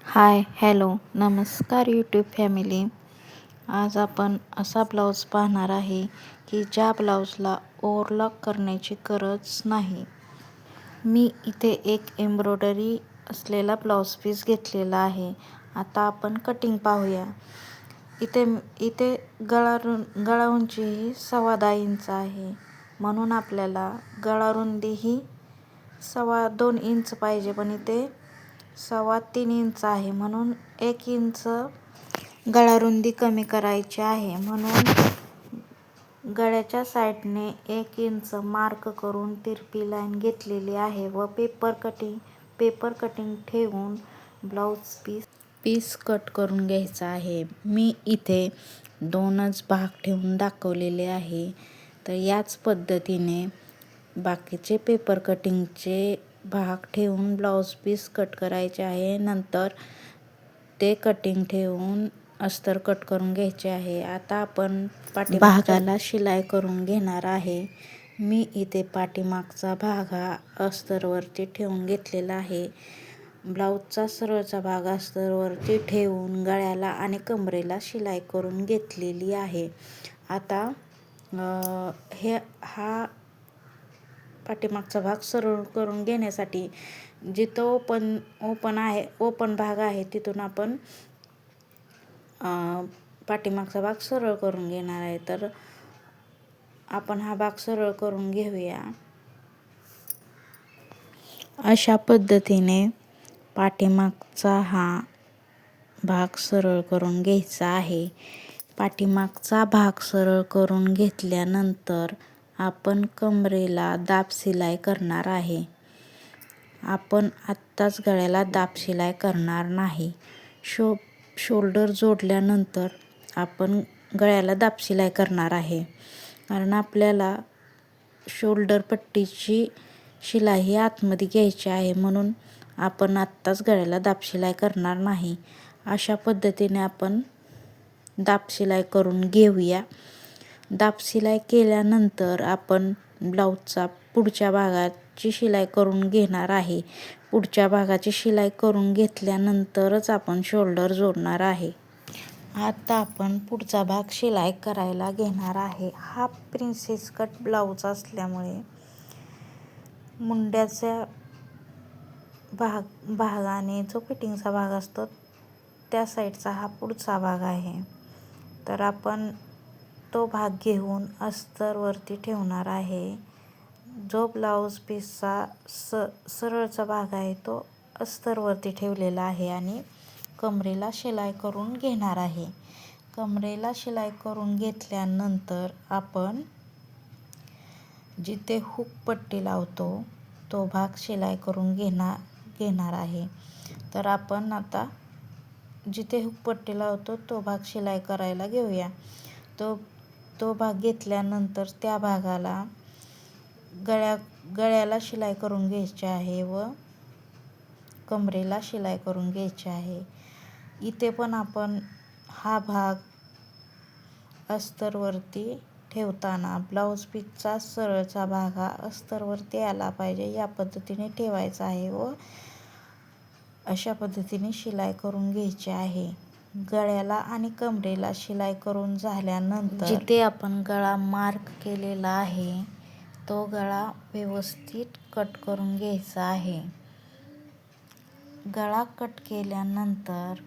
हाय, hello, नमस्कार YouTube family. आज आपण असा ब्लाऊज पाहणार आहे की ज्या ब्लाऊजला ओव्हरलॉक करण्याची गरज नाही. मी इथे एक एम्ब्रॉयडरी असलेला ब्लाऊज पीस घेतलेला आहे. आता आपण कटिंग पाहूया. इथे इथे गळा उंची ही 2.25 इंच आहे, म्हणून आपल्याला गळा रुंदी ही 2.25 इंच पाहिजे, पण इथे 3.25 इंच आहे, म्हणून 1 इंच गळा रुंदी कमी करायची आहे. म्हणून गळ्याच्या साईडने 1 इंच मार्क करून तिरपी लाईन घेतलेली आहे व पेपर कटिंग ठेवून ब्लाऊज पीस कट करून घ्यायचा आहे. मी इथे 2च भाग ठेवून दाखवलेले आहे. तर याच पद्धतीने बाकीचे पेपर कटिंगचे भाग ठेवून ब्लाऊज पीस कट करायचे आहे. नंतर ते कटिंग ठेवून अस्तर कट करून घ्यायचे आहे. आता आपण भागाला शिलाई करून घेणार आहे. मी इथे पाठीमागचा भाग हा अस्तरवरती ठेवून घेतलेला आहे. ब्लाऊजचा सरळचा भाग अस्तरवरती ठेवून गळ्याला आणि कमरेला शिलाई करून घेतलेली आहे. आता हा पाठीमागचा भाग सरळ करून घेण्यासाठी जिथं ओपन भाग आहे तिथून आपण पाठीमागचा भाग सरळ करून घेणार आहे. तर आपण हा भाग सरळ करून घेऊया. अशा पद्धतीने पाठीमागचा हा भाग सरळ करून घ्यायचा आहे. पाठीमागचा भाग सरळ करून घेतल्यानंतर आपण कमरेला दाब शिलाई करणार आहे. आपण आत्ताच गळ्याला दाब शिलाई करणार नाही. शोल्डर जोडल्यानंतर आपण गळ्याला दाब शिलाई करणार आहे, कारण आपल्याला शोल्डर पट्टीची शिलाई ही आतमध्ये घ्यायची आहे, म्हणून आपण आत्ताच गळ्याला दाब शिलाई करणार नाही. अशा पद्धतीने आपण दाब शिलाई करून घेऊया. दाब शिलाई केल्यानंतर आपण ब्लाऊजचा पुढच्या भागाची शिलाई करून घेणार आहे. पुढच्या भागाची शिलाई करून घेतल्यानंतरच आपण शोल्डर जोडणार आहे. आता आपण पुढचा भाग शिलाई करायला घेणार आहे. हा प्रिन्सेस कट ब्लाऊज असल्यामुळे मुंड्याच्या भागाने जो फिटिंगचा भाग असतो त्या साईडचा हा पुढचा भाग आहे. तर आपण तो भाग घेऊन अस्तरवरती ठेवणार आहे. जो ब्लाऊज पीसचा सरळचा भाग आहे तो अस्तरवरती ठेवलेला आहे आणि कमरेला शिलाई करून घेणार आहे. कमरेला शिलाई करून घेतल्यानंतर आपण जिथे हुक पट्टी लावतो तो भाग शिलाई करून घेणार आहे. तर आपण आता जिथे हुक पट्टी लावतो तो भाग शिलाई करायला घेऊया. तो भाग घेतल्यानंतर त्या भागाला गळ्याला शिलाई करून घ्यायची आहे व कमरेला शिलाई करून घ्यायची आहे. इथे पण आपण हा भाग अस्तरवरती ठेवताना ब्लाऊज पीसचा सरळचा भाग हा अस्तरवरती आला पाहिजे या पद्धतीने ठेवायचा आहे व अशा पद्धतीने शिलाई करून घ्यायची आहे. गळ्याला आणि कमरेला शिलाई करून झाल्यानंतर जिथे आपण गळा मार्क केलेला आहे तो गळा व्यवस्थित कट करून घ्यायचा आहे. गळा कट केल्यानंतर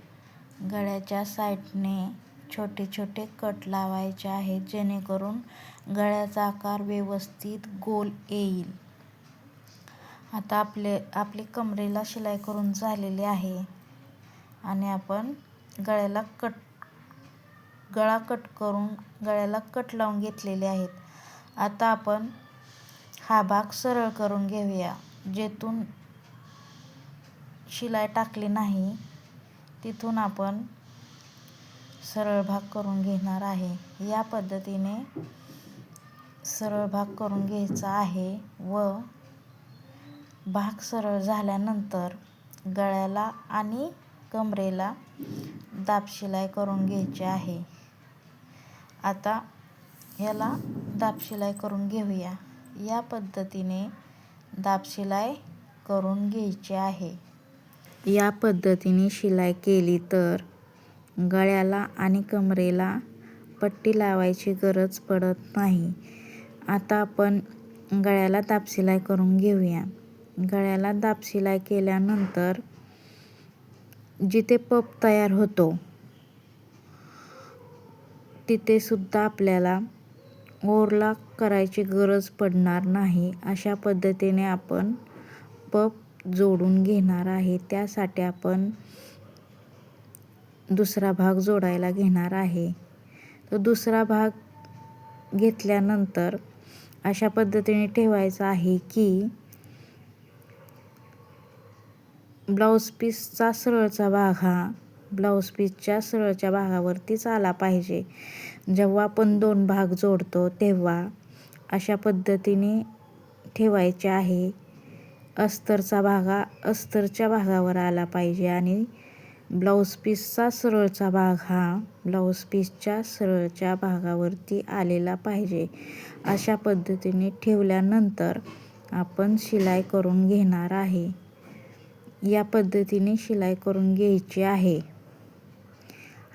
गळ्याच्या साईडने छोटे छोटे कट लावायचे आहेत, जेणेकरून गळ्याचा आकार व्यवस्थित गोल येईल. आता आपली कमरेला शिलाई करून झालेली आहे आणि आपण गळा कट करून गळ्याला कट लावून घेतलेले आहेत. आता आपण हा भाग सरळ करून घेऊया. जेथून शिलाई टाकली नाही तिथून आपण सरळ भाग करून घेणार आहे. या पद्धतीने सरळ भाग करून घ्यायचा आहे व भाग सरळ झाल्यानंतर गळ्याला आणि कमरेला दाब शिलाई करून घ्यायची आहे. आता याला दाब शिलाई करून घेऊया. या पद्धतीने दाब शिलाई करून घ्यायची आहे. या पद्धतीने शिलाई केली तर गळ्याला आणि कमरेला पट्टी लावायची गरज पडत नाही. आता आपण गळ्याला दाबशिलाई करून घेऊया. गळ्याला दाबशिलाई केल्यानंतर जिथे पप तयार होतो तिथे सुद्धा आपल्याला ओव्हरलॉक करायची गरज पडणार नाही. अशा पद्धतीने आपण पप जोडून घेणार आहे. त्यासाठी आपण दुसरा भाग जोडायला घेणार आहे. तो दुसरा भाग घेतल्यानंतर अशा पद्धतीने ठेवायचा आहे की ब्लाऊज पीसचा सरळचा भाग हा ब्लाऊज पीसच्या सरळच्या भागावरतीच आला पाहिजे. जेव्हा आपण 2 भाग जोडतो तेव्हा अशा पद्धतीने ठेवायचे आहे. अस्तरचा भाग हा अस्तरच्या भागावर आला पाहिजे आणि ब्लाऊज पीसचा सरळचा भाग हा ब्लाऊज पीसच्या सरळच्या भागावरती आलेला पाहिजे. अशा पद्धतीने ठेवल्यानंतर आपण शिलाई करून घेणार आहे. या पद्धतीने शिलाई करून घ्यायची आहे.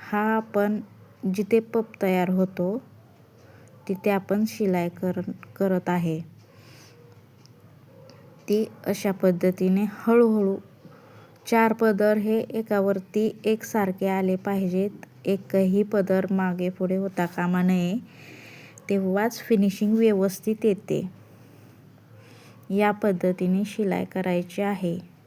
हा आपण जिथे पप तयार होतो तिथे आपण शिलाई करत आहे. ती अशा पद्धतीने हळूहळू 4 पदर हे एकावरती एकसारखे आले पाहिजेत. एकही पदर मागे पुढे होता कामा नये. तेव्हाच फिनिशिंग व्यवस्थित येते. या पद्धतीने शिलाई करायची आहे.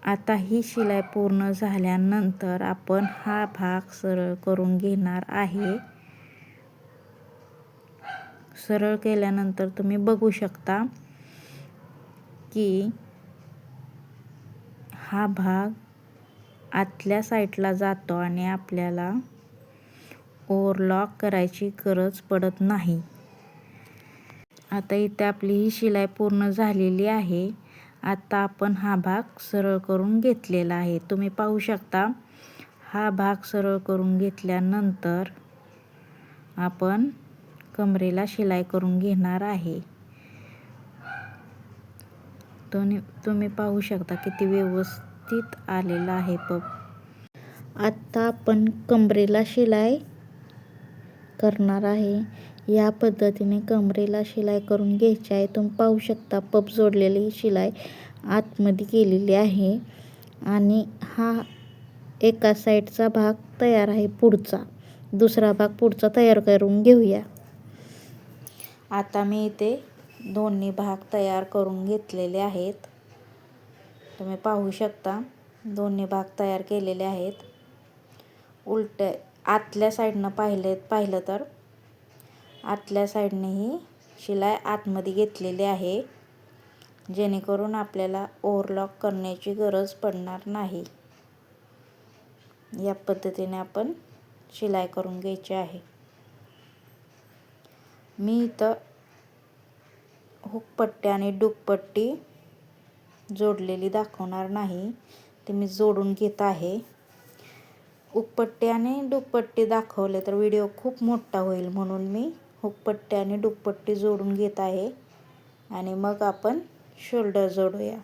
आता ही शिलाई पूर्ण झाल्यानंतर आपण हा भाग सरळ करून घेणार आहे. सरळ केल्यानंतर तुम्ही बघू शकता की हा भाग आतल्या साईडला जातो आणि आपल्याला ओव्हरलॉक करायची गरज पडत नाही. आता इथे आपली ही शिलाई पूर्ण झालेली आहे. आता आपण हा भाग सरळ करून घेतलेला आहे. तुम्ही पाहू शकता हा भाग सरळ करून घेतल्यानंतर आपण कमरेला शिलाई करून घेणार आहे. तुम्ही पाहू शकता किती व्यवस्थित आलेला आहे पप. आता आपण कमरेला शिलाई करणार आहे. या पद्धतीने कमरेला शिलाई करून घ्यायची आहे. तुम्ही पाहू शकता पप जोडलेली शिलाई आतमध्ये केलेली आहे आणि हा एका साईडचा भाग तयार आहे. दुसरा भाग पुढचा तयार करून घेऊया. आता मी इथे दोन्ही भाग तयार करून घेतलेले आहेत. तुम्ही पाहू शकता दोन्ही भाग तयार केलेले आहेत. आतल्या साईडनं पाहिलं तर आतल्या साईडने ही शिलाई आतमध्ये घेतलेली आहे, जेणेकरून आपल्याला ओव्हरलॉक करण्याची गरज पडणार नाही. या पद्धतीने आपण शिलाई करून घ्यायची आहे. मी इथं हुकपट्टी आणि डुकपट्टी जोडलेली दाखवणार नाही, ते मी जोडून घेत आहे. हुकपट्टी आणि डुकपट्टी दाखवले तर व्हिडिओ खूप मोठा होईल, म्हणून मी हुकपट्टी आणि डुकपट्टी जोडून घेत आहे आणि मग आपण शोल्डर जोडूया.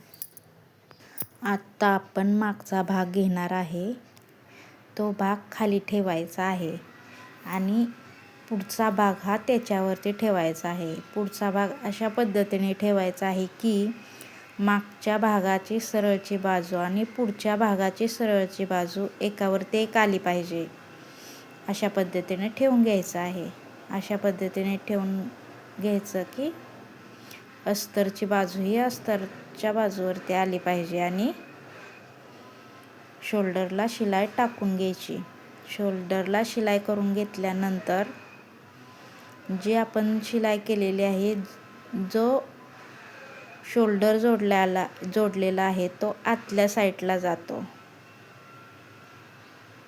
आत्ता आपण मागचा भाग घेणार आहे. तो भाग खाली ठेवायचा आहे आणि पुढचा भाग हा त्याच्यावरती ठेवायचा आहे. पुढचा भाग अशा पद्धतीने ठेवायचा आहे की मागच्या भागाची सरळची बाजू आणि पुढच्या भागाची सरळची बाजू एकावरती एक आली पाहिजे. अशा पद्धतीने ठेवून घ्यायचं आहे. अशा पद्धतीने ठेवून घ्यायचं की अस्तरची बाजू ही अस्तरच्या बाजूवरती आली पाहिजे आणि शोल्डरला शिलाई टाकून घ्यायची. शोल्डरला शिलाई करून घेतल्यानंतर जी आपण शिलाई केलेली आहे, जो शोल्डर जोडलेला आहे तो आतल्या साईडला जातो.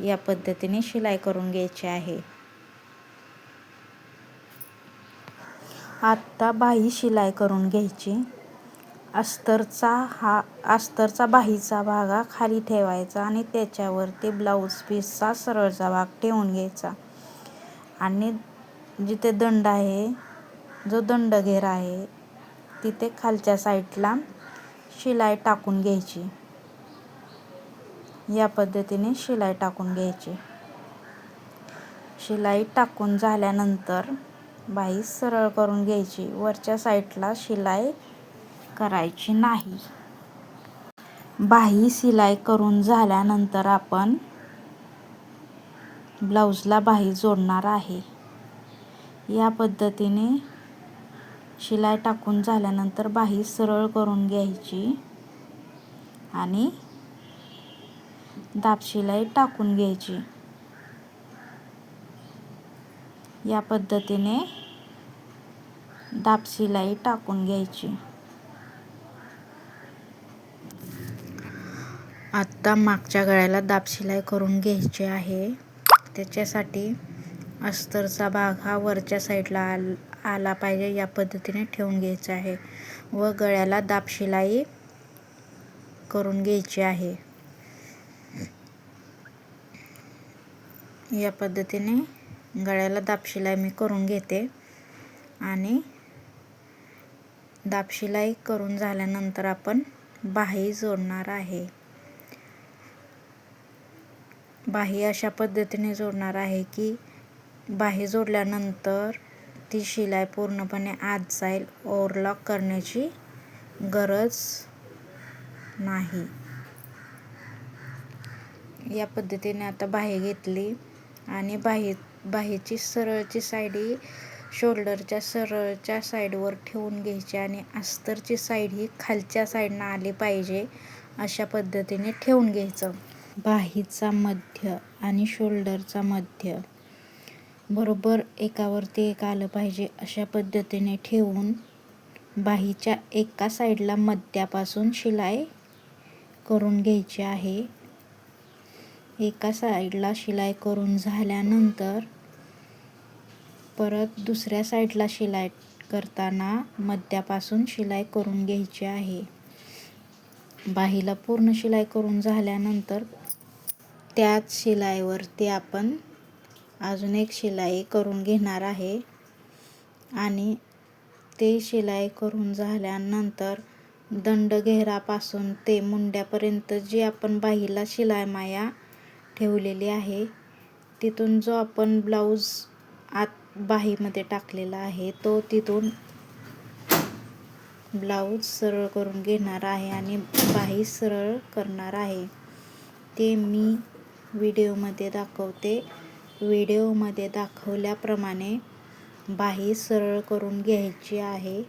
या पद्धतीने शिलाई करून घ्यायची आहे. आता बाही शिलाई करून घ्यायची. अस्तरचा बाहीचा भाग हा खाली ठेवायचा आणि त्याच्यावरती ब्लाऊज पीसचा सरळचा भाग ठेवून घ्यायचा आणि जिथे दंड आहे, जो दंडघेर आहे तिथे खालच्या साईडला शिलाई टाकून घ्यायची. या पद्धतीने शिलाई टाकून घ्यायची. शिलाई टाकून झाल्यानंतर बाही सरळ करून घ्यायची. वरच्या साईडला शिलाई करायची नाही. बाही शिलाई करून झाल्यानंतर आपण ब्लाऊजला बाही जोडणार आहे. या पद्धतीने शिलाई टाकून झाल्यानंतर बाही सरळ करून घ्यायची आणि दाब शिलाई टाकून घ्यायची. या पद्धतीने दाब शिलाई टाकून घ्यायची. आता मागच्या गळ्याला दाब शिलाई करून घ्यायची आहे. त्याच्यासाठी अस्तरचा भाग हा वरच्या साईडला आला पाहिजे या पद्धतीने ठेवून घ्यायचा आहे व गळ्याला दाब शिलाई करून घ्यायची आहे. या पद्धतीने गळ्याला दाब शिलाई मी करून घेते आणि दाब शिलाई करून झाल्यानंतर आपण बाही जोडणार आहे. बाही अशा पद्धतीने जोडणार आहे की बाही जोडल्यानंतर ती शिलाई पूर्णपणे आत जाईल. ओव्हरलॉक करण्याची गरज नाही. या पद्धतीने आता बाही घेतली आणि बाहीची सरळची साईड ही शोल्डरच्या सरळच्या साईडवर ठेवून घ्यायची आणि अस्तरची साईड ही खालच्या साईडनं आली पाहिजे अशा पद्धतीने ठेवून घ्यायचं. बाहीचा मध्य आणि शोल्डरचा मध्य बरोबर एकावरती एक आलं पाहिजे अशा पद्धतीने ठेवून बाहीच्या एका साईडला मध्यापासून शिलाई करून घ्यायची आहे. एका साईडला शिलाई करून झाल्यानंतर परत दुसऱ्या साईडला शिलाई करताना मध्यापासून शिलाई करून घ्यायची आहे. बाहीला पूर्ण शिलाई करून झाल्यानंतर त्याच शिलाईवरती आपण अजून एक शिलाई करून घेणार आहे आणि ते शिलाई करून झाल्यानंतर दंडघेरापासून ते मुंड्यापर्यंत जी आपण बाहीला शिलाई माया ठेवलेली आहे तिथून जो आपण ब्लाऊज आत बाहीमध्ये टाकलेला आहे तो तिथून ब्लाऊज सरळ करून घेणार आहे आणि बाही सरळ करणार आहे. ते मी व्हिडिओमध्ये दाखवते. व्हिडिओमध्ये दाखवल्याप्रमाणे बाही सरळ करून घ्यायची आहे.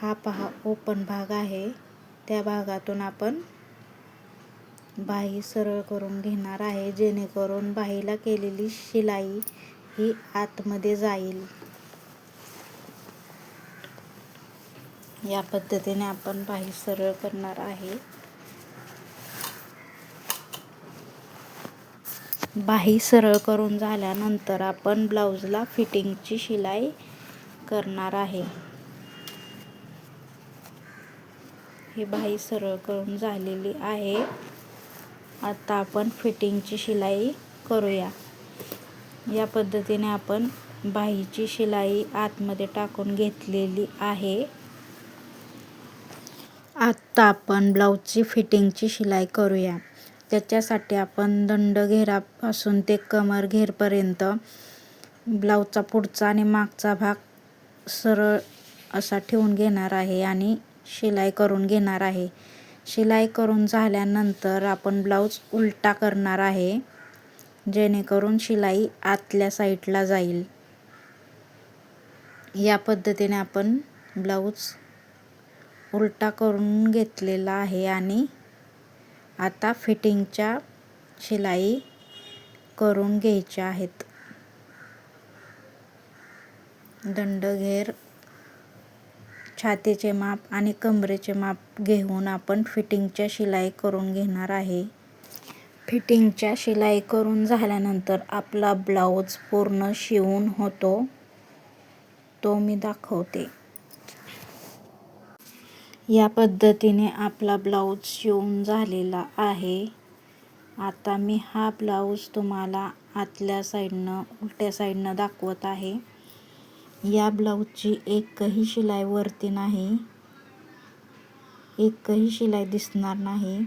हा पहा ओपन भाग आहे. त्या भागातून आपण बाही सरळ करून घेणार आहे जेणेकरून बाहीला केलेली शिलाई ही आतमध्ये जाईल. या पद्धतीने आपण बाही सरळ करणार आहे. बाही सरळ करून झाल्यानंतर आपण ब्लाऊजला फिटिंगची शिलाई करणार आहे. ही बाही सरळ करून झालेली आहे. आता आपण फिटिंगची शिलाई करूया. या पद्धतीने आपण बाहीची शिलाई आतमध्ये टाकून घेतलेली आहे. आता आपण ब्लाऊजची फिटिंगची शिलाई करूया. त्याच्यासाठी आपण दंडघेरापासून ते कमर घेरपर्यंत ब्लाऊजचा पुढचा आणि मागचा भाग सरळ असा ठेवून घेणार आहे आणि शिलाई करून घेणार आहे. शिलाई करून झाल्यानंतर आपण ब्लाऊज उलटा करणार आहे जेणेकरून शिलाई आतल्या साईडला जाईल. या पद्धतीने आपण ब्लाऊज उलटा करून घेतलेला आहे आणि आता फिटिंगच्या शिलाई करून घ्यायच्या आहेत. दंडघेर, छातीचे माप आणि कमरेचे माप घेऊन आपण फिटिंगच्या शिलाई करून घेणार आहे. फिटिंगच्या शिलाई करून झाल्यानंतर आपला ब्लाऊज पूर्ण शिवून होतो तो मी दाखवते. या पद्धतीने आपला ब्लाऊज शिवून झालेला आहे. आता मी हा ब्लाऊज तुम्हाला आतल्या साईडनं उलट्या साईडनं दाखवत आहे. या ब्लाऊजची एकही शिलाई वरती नाही, एकही शिलाई दिसणार नाही.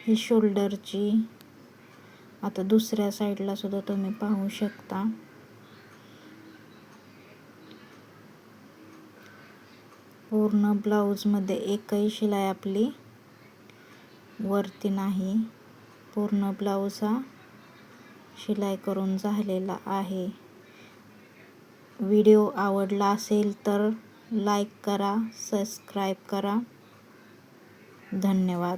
ही शोल्डरची. आता दुसऱ्या साईडला सुद्धा तुम्ही पाहू शकता. पूर्ण ब्लाऊजमध्ये एकही शिलाई आपली वरती नाही. पूर्ण ब्लाऊज हा शिलाई करून झालेला आहे. व्हिडिओ आवडला असेल तर लाईक करा, सबस्क्राईब करा. धन्यवाद.